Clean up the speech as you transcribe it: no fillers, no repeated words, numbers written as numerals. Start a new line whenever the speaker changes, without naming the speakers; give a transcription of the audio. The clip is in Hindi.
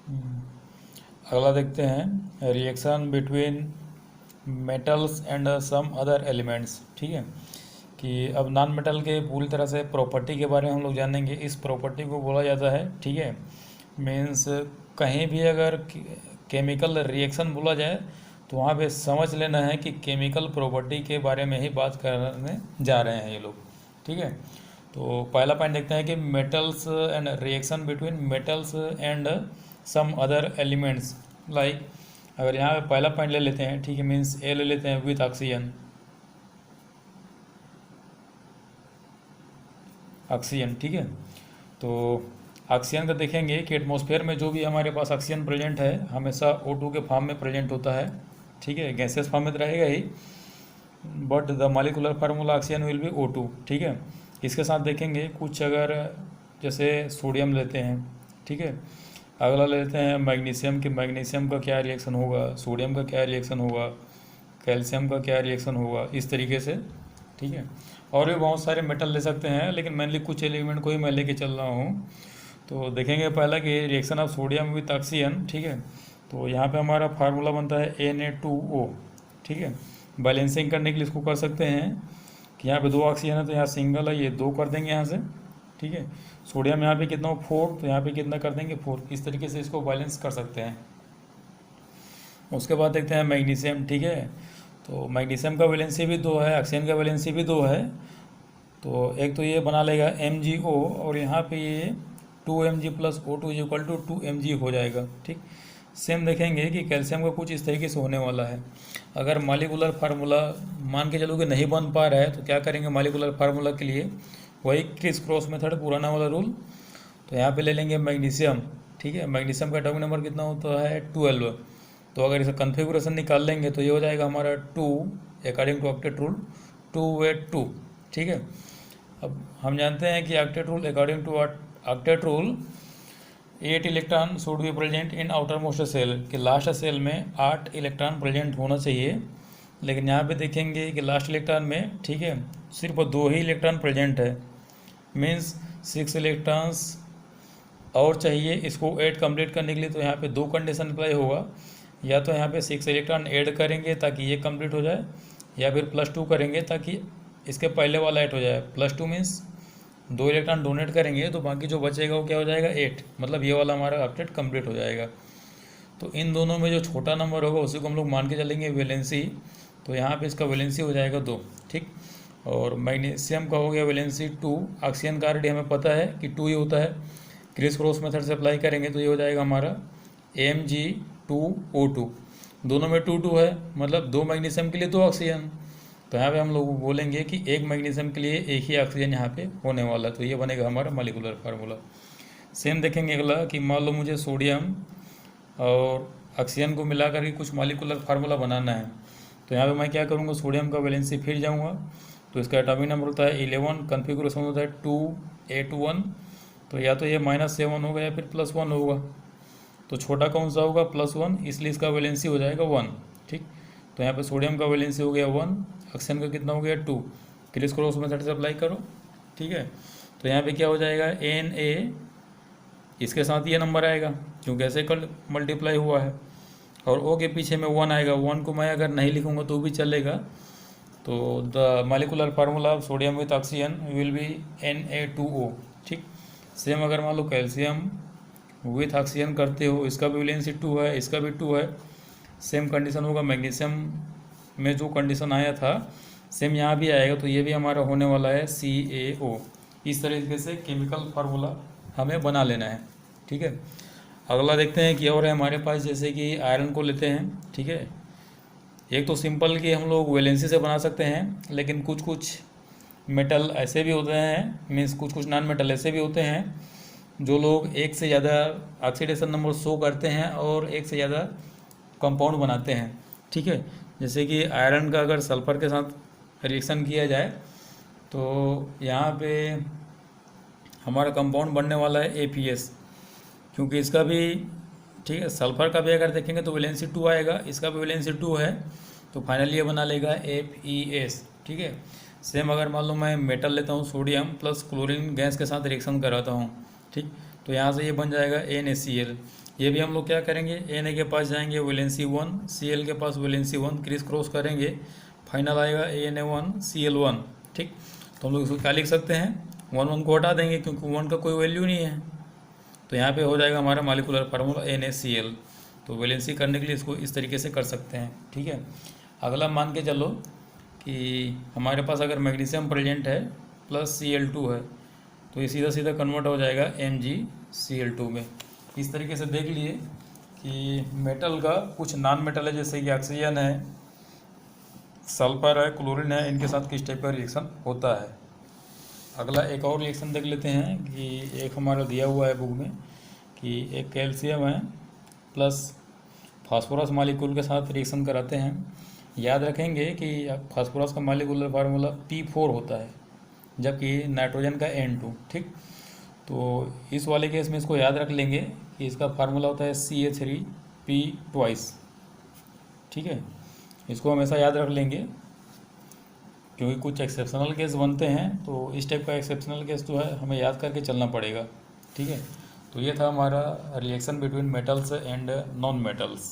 अगला देखते हैं reaction between metals and some other elements. ठीक है, कि अब नॉन मेटल के पूरी तरह से प्रॉपर्टी के बारे में हम लोग जानेंगे। इस प्रॉपर्टी को बोला जाता है, ठीक है, मीन्स कहीं भी अगर केमिकल रिएक्शन बोला जाए तो वहाँ पे समझ लेना है कि केमिकल प्रॉपर्टी के बारे में ही बात करने जा रहे हैं ये लोग। ठीक है, तो पहला पॉइंट देखते हैं कि metals and reaction between metals and some other elements. Like अगर यहाँ पे पहला पॉइंट ले लेते हैं, ठीक है, मीन्स ए ले लेते हैं विथ ऑक्सीजन। ऑक्सीजन, ठीक है, तो ऑक्सीजन का देखेंगे कि एटमॉस्फेयर में जो भी हमारे पास ऑक्सीजन प्रेजेंट है हमेशा O2 के फॉर्म में प्रेजेंट होता है। ठीक है, गैसेस फॉर्म में तो रहेगा ही, but the molecular formula oxygen will be O2। ठीक है, इसके साथ देखेंगे कुछ अगर जैसे सोडियम लेते हैं, ठीक है, अगला लेते हैं मैग्नीशियम, कि मैग्नीशियम का क्या रिएक्शन होगा, सोडियम का क्या रिएक्शन होगा, कैल्शियम का क्या रिएक्शन होगा, इस तरीके से। ठीक है, और भी बहुत सारे मेटल ले सकते हैं, लेकिन मेनली कुछ एलिमेंट को ही मैं लेके चल रहा हूँ। तो देखेंगे पहला कि reaction of sodium with oxygen. ठीक है, तो यहाँ पे हमारा फार्मूला बनता है Na2O। ठीक है, बैलेंसिंग करने के लिए इसको कर सकते हैं कि यहाँ पे 2 ऑक्सीजन है तो यहाँ सिंगल है, ये 2 कर देंगे यहाँ से। ठीक है, सोडियम यहाँ पे कितना हो 4, तो यहाँ पे कितना कर देंगे 4। इस तरीके से इसको बैलेंस कर सकते हैं। उसके बाद देखते हैं मैग्नीशियम। ठीक है, तो मैग्नीशियम का वैलेंसी भी 2 है, ऑक्सीजन का वैलेंसी भी 2 है, तो एक तो ये बना लेगा MgO, और यहाँ पे ये 2Mg plus O2 is equal to 2Mg हो जाएगा। ठीक, सेम देखेंगे कि कैल्शियम का कुछ इस तरीके से होने वाला है। अगर मॉलिक्यूलर फार्मूला मान के चलो कि नहीं बन पा रहा है तो क्या करेंगे, मॉलिक्यूलर फार्मूला के लिए वही क्रिस क्रॉस मेथड, पुराना वाला रूल। तो यहाँ पे ले लेंगे मैग्नीशियम। ठीक है, मैग्नीशियम का एटॉमिक नंबर कितना होता है 12। तो अगर इसे कन्फिगरेशन निकाल लेंगे तो ये हो जाएगा हमारा 2 अकॉर्डिंग टू ऑक्टेट रूल, 2 ठीक है, अब हम जानते हैं कि octet rule, according to octet rule 8 electron should be present in outermost shell, कि लास्ट सेल में 8 इलेक्ट्रॉन प्रेजेंट होना चाहिए। लेकिन यहाँ पे देखेंगे कि लास्ट इलेक्ट्रॉन में, ठीक है, सिर्फ 2 ही इलेक्ट्रॉन प्रेजेंट है, मीन्स 6 इलेक्ट्रॉन्स और चाहिए इसको 8 कंप्लीट करने के लिए। तो यहाँ पे 2 कंडीशन अप्लाई होगा, या तो यहाँ पे 6 इलेक्ट्रॉन ऐड करेंगे ताकि ये कंप्लीट हो जाए, या फिर +2 करेंगे ताकि इसके पहले वाला 8 हो जाए। +2 मीन्स 2 इलेक्ट्रॉन डोनेट करेंगे तो बाकी जो बचेगा वो क्या हो जाएगा 8, मतलब ये वाला हमारा ऑक्टेट कंप्लीट हो जाएगा। तो इन दोनों में जो छोटा नंबर होगा उसी को हम लोग मान के चलेंगे वैलेंसी। तो यहाँ पे इसका वैलेंसी हो जाएगा 2। ठीक, और मैग्नीशियम का हो गया वैलेंसी 2, ऑक्सीजन का ऑलरेडी हमें पता है कि 2 ही होता है, क्रिस क्रॉस मेथड से अप्लाई करेंगे तो ये हो जाएगा हमारा Mg2O2। दोनों में 2 है, मतलब 2 मैग्नीशियम के लिए 2 ऑक्सीजन। तो यहाँ पे हम लोग बोलेंगे कि 1 मैग्नीशियम के लिए 1 ही ऑक्सीजन यहाँ पे होने वाला है। तो ये बनेगा हमारा मॉलिक्यूलर फार्मूला। सेम देखेंगे अगला कि मान लो मुझे सोडियम और ऑक्सीजन को मिलाकर के कुछ मॉलिक्यूलर फार्मूला बनाना है। तो यहाँ पे मैं क्या करूँगा, सोडियम का वैलेंसी फिर जाऊँगा, तो इसका एटॉमिक नंबर होता है 11, कन्फिगरेशन होता है 2A21। तो या तो ये -7 होगा या फिर +1 होगा। तो छोटा कौन सा होगा, +1, इसलिए इसका वैलेंसी हो जाएगा 1। ठीक, तो यहाँ पे सोडियम का वैलेंसी हो गया 1, ऑक्सीजन का कितना हो गया 2, क्रिस क्रॉस मेथड से अप्लाई करो। ठीक है, तो यहाँ पे क्या हो जाएगा Na, इसके साथ ये नंबर आएगा क्योंकि ऐसे कल मल्टीप्लाई हुआ है, और O के पीछे में 1 आएगा। 1 को मैं अगर नहीं लिखूँगा तो भी चलेगा। तो the molecular formula of sodium with oxygen will B Na2O। ठीक, सेम अगर मान लो कैल्शियम विथ ऑक्सीजन करते हो, इसका भी वैलेंसी 2 है, इसका भी 2 है। सेम कंडीशन होगा, मैग्नीशियम में जो कंडीशन आया था सेम यहाँ भी आएगा, तो ये भी हमारा होने वाला है CaO। इस तरीके से केमिकल फार्मूला हमें बना लेना है। ठीक है, अगला देखते हैं कि और है हमारे पास, जैसे कि आयरन को लेते हैं। ठीक है, एक तो सिंपल कि हम लोग वैलेंसी से बना सकते हैं, लेकिन कुछ कुछ मेटल ऐसे भी होते हैं, मीन्स कुछ नॉन मेटल ऐसे भी होते हैं जो लोग एक से ज़्यादा ऑक्सीडेशन नंबर शो करते हैं और एक से ज़्यादा कंपाउंड बनाते हैं। ठीक है, जैसे कि आयरन का अगर सल्फ़र के साथ रिएक्शन किया जाए तो यहाँ पे हमारा कंपाउंड बनने वाला है APS, क्योंकि इसका भी, ठीक है, सल्फ़र का भी अगर देखेंगे तो वैलेंसी 2 आएगा, इसका भी वैलेंसी 2 है, तो फाइनली ये बना लेगा FeS। ठीक है, सेम अगर मान लो मैं मेटल लेता हूँ, सोडियम प्लस क्लोरीन गैस के साथ रिएक्शन कराता हूँ, ठीक, तो यहाँ से ये बन जाएगा NaCl। ये भी हम लोग क्या करेंगे, Na के पास जाएंगे वैलेंसी 1, Cl के पास वैलेंसी 1, क्रिस क्रॉस करेंगे, फाइनल आएगा Na1 Cl1। ठीक, तो हम लोग इसको क्या लिख सकते हैं, 1 को हटा देंगे क्योंकि 1 का कोई वैल्यू नहीं है, तो यहाँ पे हो जाएगा हमारा मॉलिक्यूलर फार्मूला NaCl। तो वैलेंसी करने के लिए इसको इस तरीके से कर सकते हैं। ठीक है, अगला मान के चलो कि हमारे पास अगर मैग्नीशियम प्रेजेंट है प्लस Cl2 है, तो ये सीधा सीधा कन्वर्ट हो जाएगा MgCl2 में। इस तरीके से देख लिए कि मेटल का कुछ नॉन मेटल है, जैसे कि ऑक्सीजन है, सल्फर है, क्लोरीन है, इनके साथ किस टाइप का रिएक्शन होता है। अगला एक और रिएक्शन देख लेते हैं कि एक हमारा दिया हुआ है बुक में कि एक कैल्शियम है प्लस फास्फोरस मॉलिक्यूल के साथ रिएक्शन कराते हैं। याद रखेंगे कि फास्फोरस का मॉलिक्यूलर फार्मूला P4 होता है, जबकि नाइट्रोजन का N2। ठीक, तो इस वाले केस में इसको याद रख लेंगे कि इसका फार्मूला होता है CH3P2। ठीक है, इसको हमेशा याद रख लेंगे क्योंकि कुछ एक्सेप्शनल केस बनते हैं, तो इस टाइप का एक्सेप्शनल केस जो है हमें याद करके चलना पड़ेगा। ठीक है, तो ये था हमारा reaction between metals and non metals.